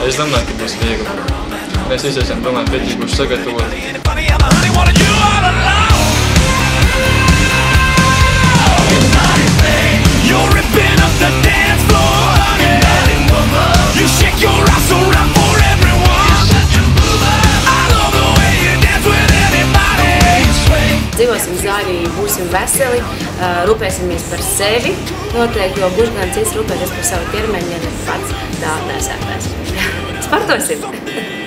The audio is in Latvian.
Es domāju, ka būs viegli. Mēs visi esam, domāju, pietikuši sagatavoti. Dzīvosim zaļi, būsim veseli, rūpēsimies par sevi noteikti, jo būs gan cits rūpēties par savu ķermeni, ja ne pats tā nesētājs. Sportosim!